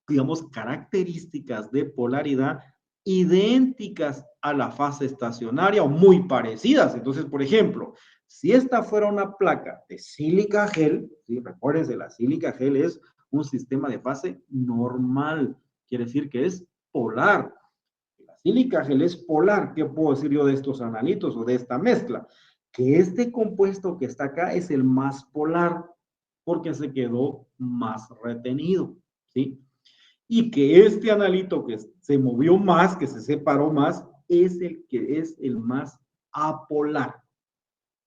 [SPEAKER 1] digamos, características de polaridad idénticas a la fase estacionaria o muy parecidas. Entonces, por ejemplo, si esta fuera una placa de sílica gel, ¿sí? Recuérdense, la sílica gel es un sistema de fase normal, quiere decir que es polar. La sílica gel es polar. ¿Qué puedo decir yo de estos analitos o de esta mezcla? Que este compuesto que está acá es el más polar porque se quedó más retenido, ¿sí? Y que este analito que se movió más, que se separó más, es el que es el más apolar.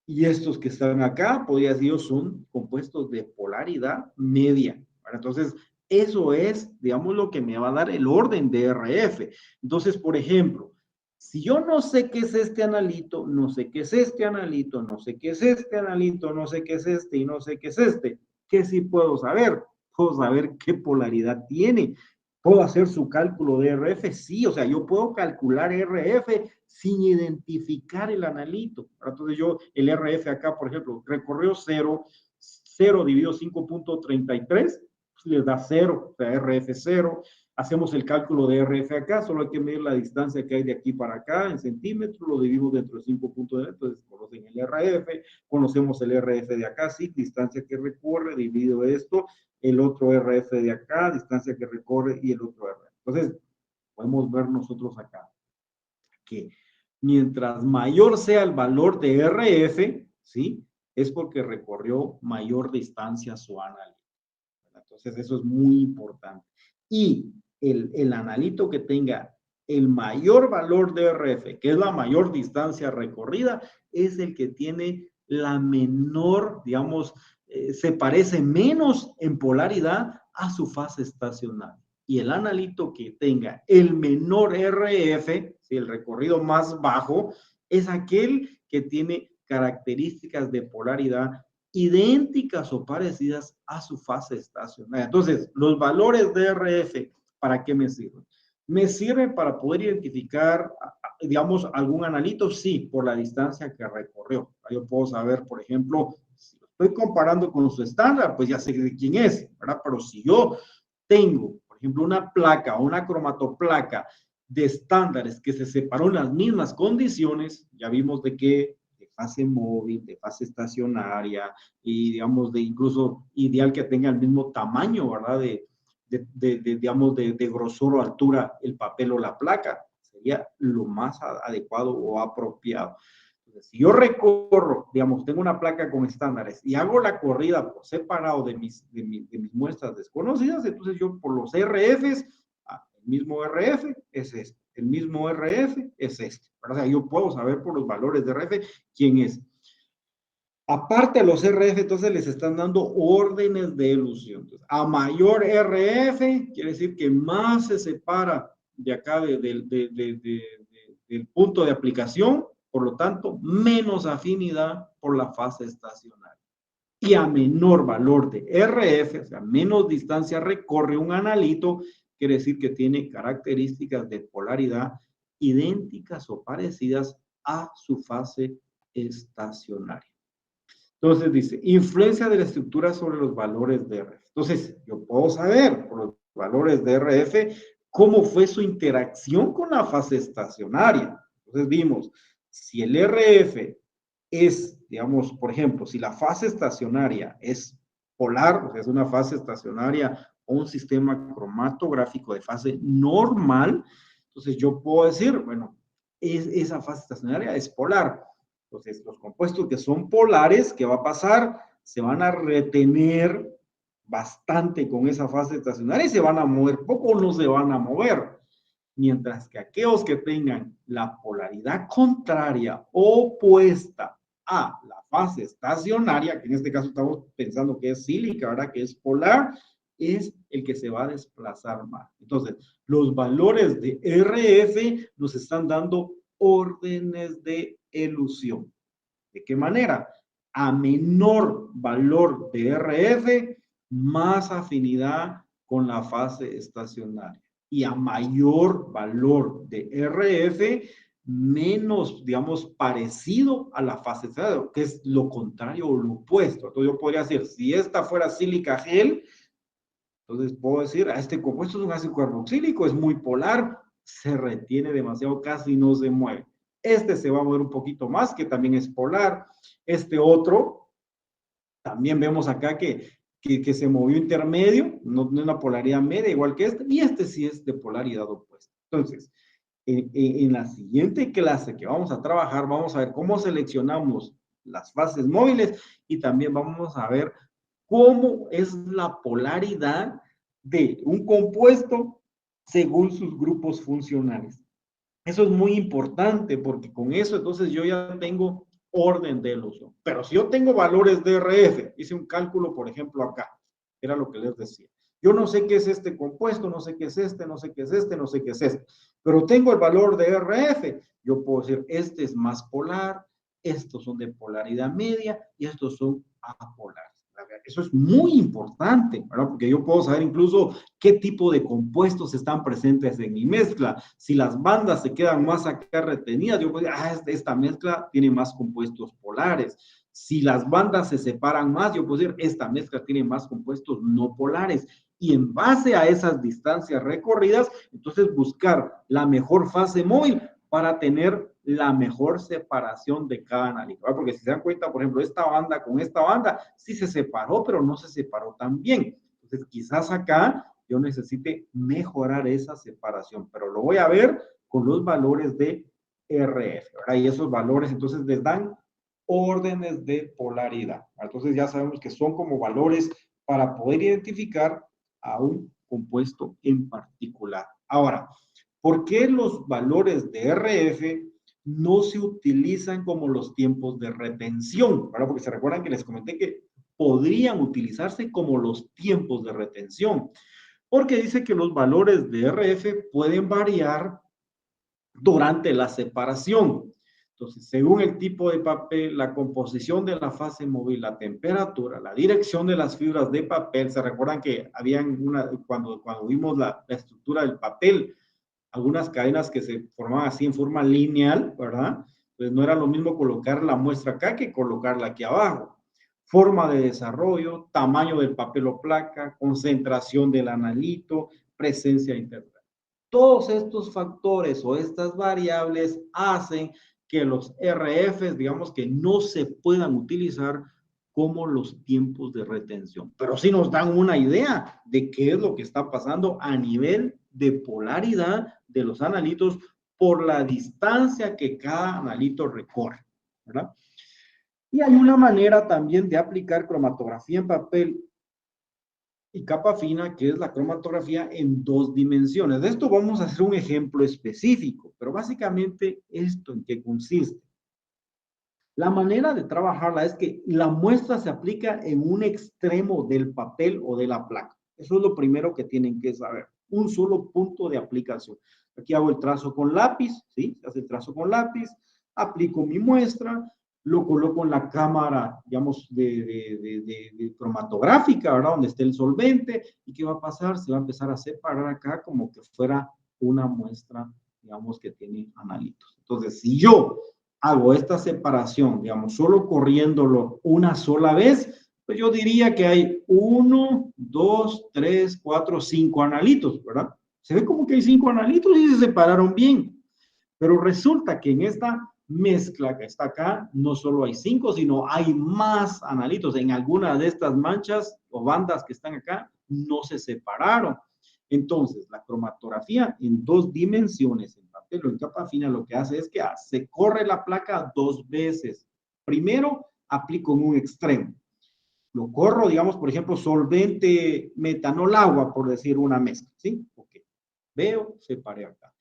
[SPEAKER 1] Y estos que están acá, podría decir, son compuestos de polaridad media. Entonces, eso es, digamos, lo que me va a dar el orden de RF. Entonces, por ejemplo, si yo no sé qué es este analito, no sé qué es este analito, no sé qué es este analito, no sé qué es este y no sé qué es este, ¿qué sí puedo saber? Puedo saber qué polaridad tiene. ¿Puedo hacer su cálculo de RF? Sí, o sea, yo puedo calcular RF sin identificar el analito. Entonces yo, el RF acá, por ejemplo, recorrió 0, 0 dividido 5.33, pues les da 0, o sea, RF 0. Hacemos el cálculo de RF acá, solo hay que medir la distancia que hay de aquí para acá en centímetros, lo dividimos dentro de 5.9, entonces conocen el RF, conocemos el RF de acá, sí, distancia que recorre, dividido esto, el otro RF de acá, distancia que recorre y el otro RF. Entonces, podemos ver nosotros acá que mientras mayor sea el valor de RF, ¿sí? Es porque recorrió mayor distancia su analito. Entonces, eso es muy importante. Y el analito que tenga el mayor valor de RF, que es la mayor distancia recorrida, es el que tiene la menor, digamos, se parece menos en polaridad a su fase estacionaria. Y el analito que tenga el menor RF, ¿sí? El recorrido más bajo, es aquel que tiene características de polaridad idénticas o parecidas a su fase estacionaria. Entonces, los valores de RF, ¿para qué me sirven? Me sirven para poder identificar, digamos, algún analito, sí, por la distancia que recorrió. Yo puedo saber, por ejemplo, si lo estoy comparando con su estándar, pues ya sé de quién es, ¿verdad? Pero si yo tengo, por ejemplo, una placa o una cromatoplaca de estándares que se separó en las mismas condiciones, ya vimos de qué fase móvil, de fase estacionaria y digamos de incluso ideal que tenga el mismo tamaño, ¿verdad? Digamos de grosor o altura el papel o la placa, sería lo más adecuado o apropiado. Entonces, si yo recorro, digamos, tengo una placa con estándares y hago la corrida por separado de mis muestras desconocidas, entonces yo por los RFs, el mismo RF es este, el mismo RF es este. O sea, yo puedo saber por los valores de RF quién es. Aparte de los RF, entonces les están dando órdenes de elusión. Entonces, a mayor RF, quiere decir que más se separa de acá del punto de aplicación, por lo tanto, menos afinidad por la fase estacionaria. Y a menor valor de RF, o sea, menos distancia recorre un analito, quiere decir que tiene características de polaridad idénticas o parecidas a su fase estacionaria. Entonces dice, influencia de la estructura sobre los valores de RF. Entonces, yo puedo saber por los valores de RF cómo fue su interacción con la fase estacionaria. Entonces vimos, si el RF es, digamos, por ejemplo, si la fase estacionaria es polar, o sea, es una fase estacionaria o un sistema cromatográfico de fase normal, entonces yo puedo decir, bueno, esa fase estacionaria es polar. Entonces, los compuestos que son polares, ¿qué va a pasar? Se van a retener bastante con esa fase estacionaria y se van a mover poco o no se van a mover. Mientras que aquellos que tengan la polaridad contraria, opuesta a la fase estacionaria, que en este caso estamos pensando que es sílica, ¿verdad? Que es polar, es el que se va a desplazar más. Entonces, los valores de RF nos están dando órdenes de elusión. ¿De qué manera? A menor valor de RF, más afinidad con la fase estacionaria. Y a mayor valor de RF, menos, digamos, parecido a la fase estacionaria, que es lo contrario o lo opuesto. Entonces yo podría decir, si esta fuera sílica gel, entonces puedo decir, este compuesto es un ácido carboxílico, es muy polar, se retiene demasiado, casi no se mueve. Este se va a mover un poquito más, que también es polar. Este otro, también vemos acá que se movió intermedio, no es una polaridad media, igual que este, y este sí es de polaridad opuesta. Entonces, en la siguiente clase que vamos a trabajar, vamos a ver cómo seleccionamos las fases móviles y también vamos a ver cómo es la polaridad de un compuesto según sus grupos funcionales. Eso es muy importante porque con eso entonces yo ya tengo orden de elusión. Pero si yo tengo valores de RF, hice un cálculo, por ejemplo, acá, era lo que les decía. Yo no sé qué es este compuesto, no sé qué es este, no sé qué es este, no sé qué es este, pero tengo el valor de RF. Yo puedo decir, este es más polar, estos son de polaridad media y estos son apolares. Eso es muy importante, ¿verdad? Porque yo puedo saber incluso qué tipo de compuestos están presentes en mi mezcla. Si las bandas se quedan más acá retenidas, yo puedo decir, esta mezcla tiene más compuestos polares. Si las bandas se separan más, yo puedo decir, esta mezcla tiene más compuestos no polares. Y en base a esas distancias recorridas, entonces buscar la mejor fase móvil para tener la mejor separación de cada analito. Porque si se dan cuenta, por ejemplo, esta banda con esta banda sí se separó, pero no se separó tan bien. Entonces, quizás acá yo necesite mejorar esa separación, pero lo voy a ver con los valores de RF, ¿verdad? Y esos valores entonces les dan órdenes de polaridad. Entonces ya sabemos que son como valores para poder identificar a un compuesto en particular. Ahora, ¿por qué los valores de RF no se utilizan como los tiempos de retención? ¿Verdad? Porque se recuerdan que les comenté que podrían utilizarse como los tiempos de retención, porque dice que los valores de RF pueden variar durante la separación. Entonces, según el tipo de papel, la composición de la fase móvil, la temperatura, la dirección de las fibras de papel, se recuerdan que habían cuando vimos la estructura del papel, algunas cadenas que se formaban así en forma lineal, ¿verdad? Pues no era lo mismo colocar la muestra acá que colocarla aquí abajo. Forma de desarrollo, tamaño del papel o placa, concentración del analito, presencia interna. Todos estos factores o estas variables hacen que los RFs, digamos que no se puedan utilizar como los tiempos de retención, pero sí nos dan una idea de qué es lo que está pasando a nivel de polaridad de los analitos por la distancia que cada analito recorre, ¿verdad? Y hay una manera también de aplicar cromatografía en papel y capa fina, que es la cromatografía en 2 dimensiones. De esto vamos a hacer un ejemplo específico, pero básicamente esto en qué consiste. La manera de trabajarla es que la muestra se aplica en un extremo del papel o de la placa. Eso es lo primero que tienen que saber. Un solo punto de aplicación. Aquí hago el trazo con lápiz, ¿sí? Se hace el trazo con lápiz, aplico mi muestra, lo coloco en la cámara, digamos, de cromatográfica, ¿verdad? Donde esté el solvente. ¿Y qué va a pasar? Se va a empezar a separar acá como que fuera una muestra, digamos, que tiene analitos. Entonces, si yo hago esta separación, digamos, solo corriéndolo una sola vez, pues yo diría que hay 1, 2, 3, 4, 5 analitos, ¿verdad? Se ve como que hay 5 analitos y se separaron bien. Pero resulta que en esta mezcla que está acá, no solo hay 5, sino hay más analitos. En algunas de estas manchas o bandas que están acá, no se separaron. Entonces, la cromatografía en 2 dimensiones, en papel o en capa fina, lo que hace es que se corre la placa 2 veces. Primero, aplico en un extremo. Lo corro, digamos, por ejemplo, solvente, metanol, agua, por decir una mezcla, ¿sí? Ok. Veo, separé acá.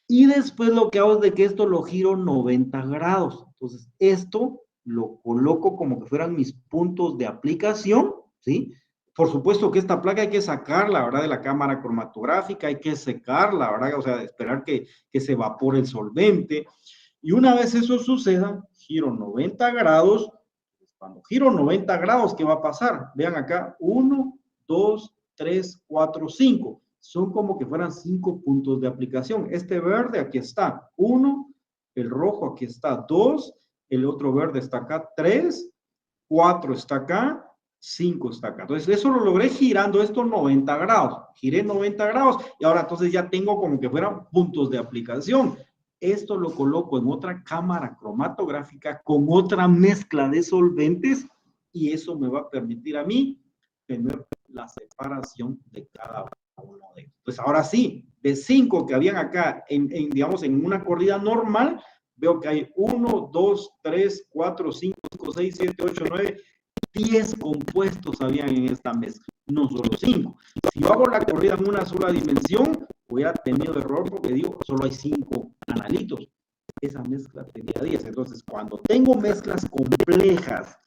[SPEAKER 1] Y después lo que hago es de que esto lo giro 90 grados. Entonces, esto lo coloco como que fueran mis puntos de aplicación, ¿sí? Por supuesto que esta placa hay que sacarla, ¿verdad? De la cámara cromatográfica, hay que secarla, ¿verdad? O sea, esperar que se evapore el solvente. Y una vez eso suceda, giro 90 grados. Cuando giro 90 grados, ¿qué va a pasar? Vean acá, 1, 2, 3, 4, 5. Son como que fueran 5 puntos de aplicación. Este verde aquí está, 1, el rojo aquí está, 2, el otro verde está acá, 3, 4 está acá, 5 está acá. Entonces, eso lo logré girando esto 90 grados. Giré 90 grados y ahora entonces ya tengo como que fueran puntos de aplicación. Esto lo coloco en otra cámara cromatográfica con otra mezcla de solventes y eso me va a permitir a mí tener la separación de cada uno de ellos. Pues ahora sí, de 5 que habían acá, digamos, en una corrida normal, veo que hay 1, 2, 3, 4, 5, 6, 7, 8, 9, 10 compuestos habían en esta mezcla, no solo 5. Si yo hago la corrida en una sola dimensión, hubiera tenido error porque digo, solo hay 5 analitos. Esa mezcla tenía 10. Entonces, cuando tengo mezclas complejas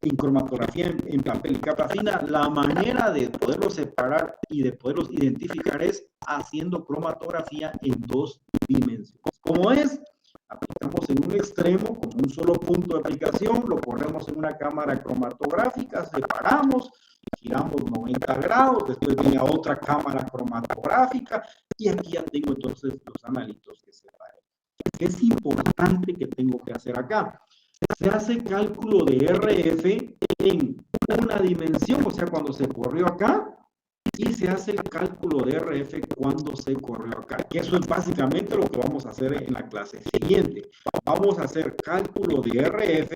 [SPEAKER 1] en cromatografía en papel y capa fina, la manera de poderlos separar y de poderlos identificar es haciendo cromatografía en 2 dimensiones. ¿Cómo es? Aplicamos en un extremo con un solo punto de aplicación, lo corremos en una cámara cromatográfica, separamos, giramos 90 grados, después viene a otra cámara cromatográfica y aquí ya tengo entonces los analitos que separan. ¿Qué es importante que tengo que hacer acá? Se hace cálculo de RF en una dimensión, o sea, cuando se corrió acá, y se hace el cálculo de RF cuando se corrió acá. Que eso es básicamente lo que vamos a hacer en la clase siguiente. Vamos a hacer cálculo de RF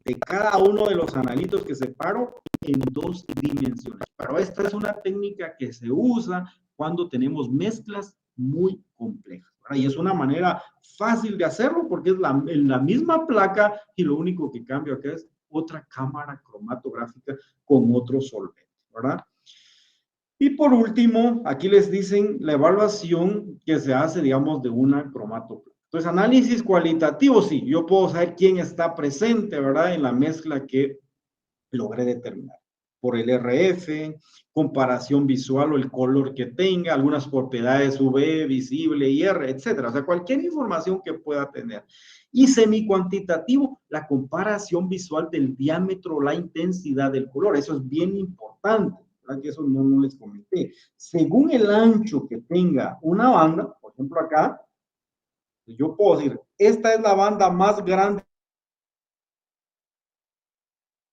[SPEAKER 1] de cada uno de los analitos que separo en 2 dimensiones. Pero esta es una técnica que se usa cuando tenemos mezclas muy complejas. Y es una manera fácil de hacerlo porque es en la misma placa y lo único que cambia acá es otra cámara cromatográfica con otro solvente, ¿verdad? Y por último, aquí les dicen la evaluación que se hace, digamos, de una cromatografía. Entonces, análisis cualitativo, sí, yo puedo saber quién está presente, ¿verdad? En la mezcla que logré determinar. Por el RF, comparación visual o el color que tenga, algunas propiedades UV, visible, IR, etcétera. O sea, cualquier información que pueda tener. Y semi-cuantitativo, la comparación visual del diámetro, la intensidad del color. Eso es bien importante. ¿Verdad? Que eso no les comenté. Según el ancho que tenga una banda, por ejemplo acá, yo puedo decir, esta es la banda más grande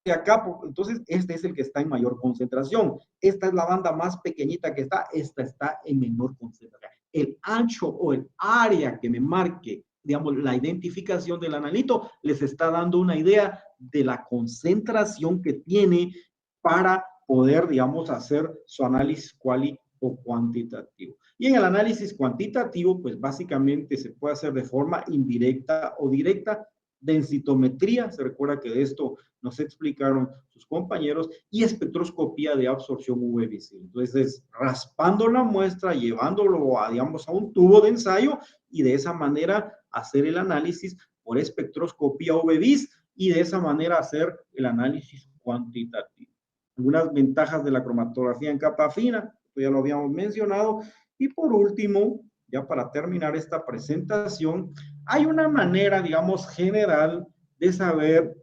[SPEAKER 1] de acá, entonces este es el que está en mayor concentración. Esta es la banda más pequeñita que está, esta está en menor concentración. El ancho o el área que me marque, digamos, la identificación del analito, les está dando una idea de la concentración que tiene para poder, digamos, hacer su análisis cuali o cuantitativo. Y en el análisis cuantitativo, pues básicamente se puede hacer de forma indirecta o directa. Densitometría, se recuerda que de esto nos explicaron sus compañeros, y espectroscopía de absorción UV visible. Entonces, raspando la muestra, llevándolo a, digamos, a un tubo de ensayo y de esa manera hacer el análisis por espectroscopía UV vis y de esa manera hacer el análisis cuantitativo. Algunas ventajas de la cromatografía en capa fina, ya lo habíamos mencionado. Y por último, ya para terminar esta presentación, hay una manera, digamos, general de saber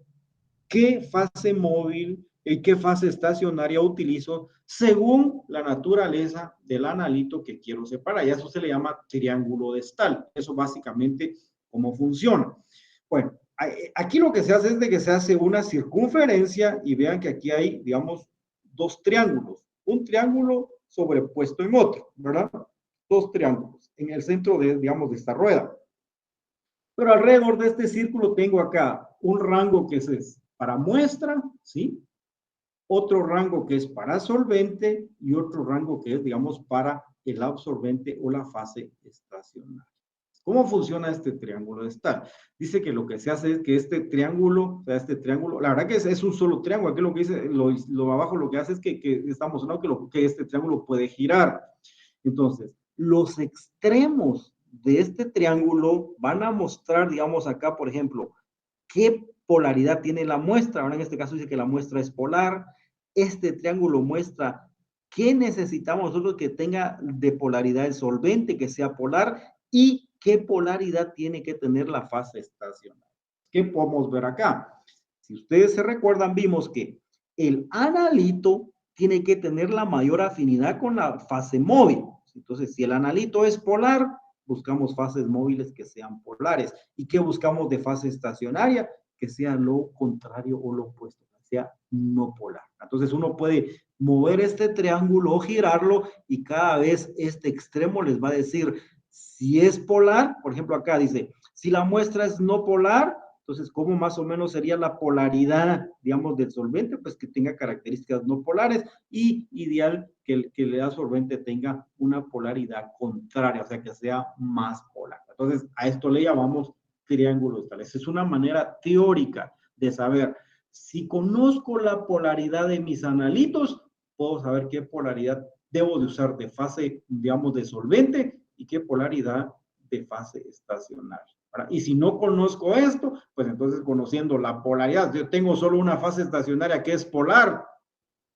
[SPEAKER 1] qué fase móvil y qué fase estacionaria utilizo según la naturaleza del analito que quiero separar. Y eso se le llama triángulo de Stahl. Eso básicamente cómo funciona. Bueno, aquí lo que se hace es de que se hace una circunferencia y vean que aquí hay, digamos, 2 triángulos. Un triángulo sobrepuesto en otro, ¿verdad? dos triángulos en el centro de, digamos, de esta rueda. Pero alrededor de este círculo tengo acá un rango que es para muestra, ¿sí? Otro rango que es para solvente y otro rango que es, digamos, para el absorbente o la fase estacionaria. ¿Cómo funciona este triángulo de Stahl? Dice que lo que se hace es que este triángulo, la verdad que es un solo triángulo, aquí lo que dice, lo abajo lo que hace es que estamos hablando que este triángulo puede girar. Entonces, los extremos de este triángulo van a mostrar, digamos acá, por ejemplo, qué polaridad tiene la muestra. Ahora en este caso dice que la muestra es polar. Este triángulo muestra qué necesitamos nosotros que tenga de polaridad el solvente, que sea polar, y qué polaridad tiene que tener la fase estacionaria. ¿Qué podemos ver acá? Si ustedes se recuerdan, vimos que el analito tiene que tener la mayor afinidad con la fase móvil. Entonces, si el analito es polar, buscamos fases móviles que sean polares. ¿Y qué buscamos de fase estacionaria? Que sea lo contrario o lo opuesto, que sea no polar. Entonces, uno puede mover este triángulo o girarlo y cada vez este extremo les va a decir si es polar. Por ejemplo, acá dice, si la muestra es no polar, entonces, ¿cómo más o menos sería la polaridad, digamos, del solvente? Pues que tenga características no polares y ideal que el solvente tenga una polaridad contraria, o sea, que sea más polar. Entonces, a esto le llamamos triángulo de Stahl. Esa es una manera teórica de saber, si conozco la polaridad de mis analitos, puedo saber qué polaridad debo de usar de fase, digamos, de solvente y qué polaridad de fase estacionaria. Y si no conozco esto, pues entonces conociendo la polaridad, yo tengo solo una fase estacionaria que es polar,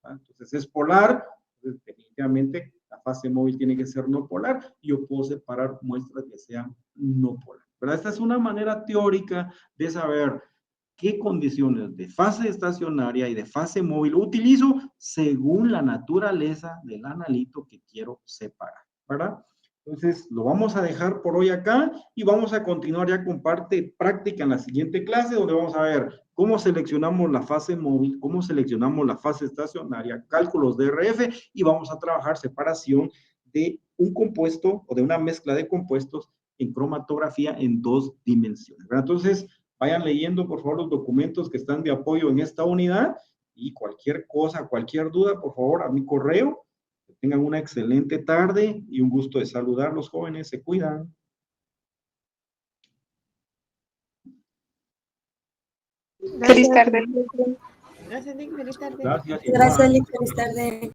[SPEAKER 1] entonces es polar, entonces definitivamente la fase móvil tiene que ser no polar y yo puedo separar muestras que sean no polar. ¿Verdad? Esta es una manera teórica de saber qué condiciones de fase estacionaria y de fase móvil utilizo según la naturaleza del analito que quiero separar, ¿verdad? Entonces, lo vamos a dejar por hoy acá y vamos a continuar ya con parte práctica en la siguiente clase, donde vamos a ver cómo seleccionamos la fase móvil, cómo seleccionamos la fase estacionaria, cálculos de RF y vamos a trabajar separación de un compuesto o de una mezcla de compuestos en cromatografía en 2 dimensiones. ¿Verdad? Entonces, vayan leyendo, por favor, los documentos que están de apoyo en esta unidad y cualquier cosa, cualquier duda, por favor, a mi correo. Que tengan una excelente tarde y un gusto de saludarlos, jóvenes. Se cuidan.
[SPEAKER 2] Feliz tarde.
[SPEAKER 3] Gracias, Nick. Feliz tarde.
[SPEAKER 1] Gracias.
[SPEAKER 4] Gracias, Nick. Feliz tarde.